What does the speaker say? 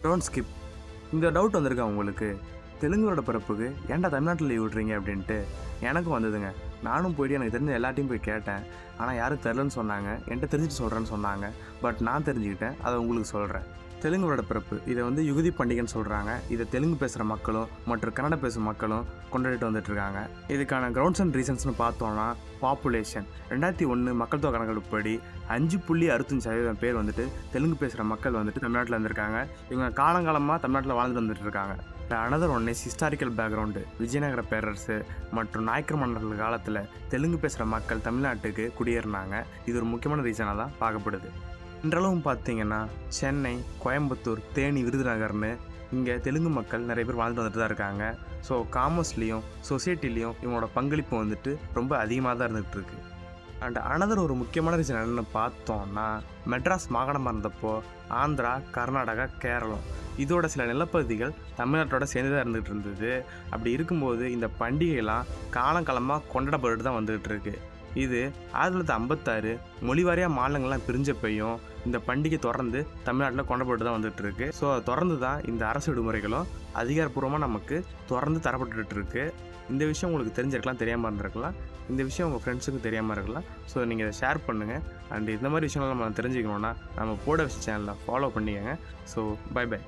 Don't skip. இந்த doubt வந்திருக்கா உங்களுக்கு? தெலுங்கோட பிறப்புக்கு ஏன்டா தமிழ்நாட்டில் லீவ் விட்றீங்க அப்படின்ட்டு எனக்கும் வந்ததுங்க. நானும் போயிட்டு எனக்கு தெரிஞ்ச எல்லாத்தையும் போய் கேட்டேன். ஆனால் யாரும் தெரிலன்னு சொன்னாங்க. என்கிட்ட தெரிஞ்சுட்டு சொல்கிறேன்னு சொன்னாங்க. பட் நான் தெரிஞ்சுக்கிட்டேன், அதை உங்களுக்கு சொல்கிறேன். தெலுங்கோட பிறப்பு இதை வந்து யுகதி பண்டிகைன்னு சொல்கிறாங்க. இதை தெலுங்கு பேசுகிற மக்களும் மற்றும் கன்னட பேசும் மக்களும் கொண்டாடிட்டு வந்துட்டுருக்காங்க. இதுக்கான கிரவுண்ட்ஸ் அண்ட் ரீசன்ஸ்னு பார்த்தோன்னா, பாப்புலேஷன் 2001 மக்கள் தொகை கணக்கெடுப்படி 5.65% பேர் வந்துட்டு தெலுங்கு பேசுகிற மக்கள் வந்துட்டு தமிழ்நாட்டில் இருந்திருக்காங்க. இவங்க காலங்காலமாக தமிழ்நாட்டில் வாழ்ந்துட்டு வந்துட்டு இருக்காங்க. Another one is historical background. Vijayanagara பேரரசு மற்றும் நாயக்கர் மன்னர்கள் காலத்தில் தெலுங்கு பேசுகிற மக்கள் தமிழ்நாட்டுக்கு குடியேறினாங்க. இது ஒரு முக்கியமான ரீசனாக தான் பார்க்கப்படுது. இன்றளவும் பார்த்தீங்கன்னா சென்னை, கோயம்புத்தூர், தேனி, விருதுநகர்னு இங்கே தெலுங்கு மக்கள் நிறைய பேர் வாழ்ந்து வந்துட்டு தான் இருக்காங்க. ஸோ காமர்ஸ்லேயும் சொசைட்டிலையும் இவங்களோட பங்களிப்பு வந்துட்டு ரொம்ப அதிகமாக தான் இருந்துகிட்ருக்கு. அண்ட் அனதர் ஒரு முக்கியமான ரீசன் என்னென்னு பார்த்தோன்னா, மெட்ராஸ் மாகாணமாக இருந்தப்போ ஆந்திரா, கர்நாடகா, கேரளம் இதோட சில நிலப்பகுதிகள் தமிழ்நாட்டோட சேர்ந்து தான் இருந்துகிட்டு இருந்தது. அப்படி இருக்கும்போது இந்த பண்டிகைலாம் காலங்காலமாக கொண்டாடப்பட்டு தான் வந்துகிட்டு இருக்கு. இது 1956 மொழிவாரியாக மாநிலங்கள்லாம் பிரிஞ்சப்பையும் இந்த பண்டிகை தொடர்ந்து தமிழ்நாட்டில் கொண்டாடப்பட்டு தான் வந்துட்டு இருக்கு. ஸோ தொடர்ந்து தான் இந்த அரசு விடுமுறைகளும் அதிகாரப்பூர்வமாக நமக்கு தொடர்ந்து தரப்பட்டுட்டு இருக்கு. இந்த விஷயம் உங்களுக்கு தெரிஞ்சிருக்கலாம், தெரியாமல் இருந்திருக்கலாம். இந்த விஷயம் உங்கள் ஃப்ரெண்ட்ஸுக்கு தெரியாமல் இருக்கலாம். ஸோ நீங்கள் இதை ஷேர் பண்ணுங்கள். அண்ட் இந்த மாதிரி விஷயங்கள் நம்ம தெரிஞ்சுக்கணுன்னா நம்ம போட விஷயம் சேனலில் ஃபாலோ பண்ணிக்கோங்க. So bye by.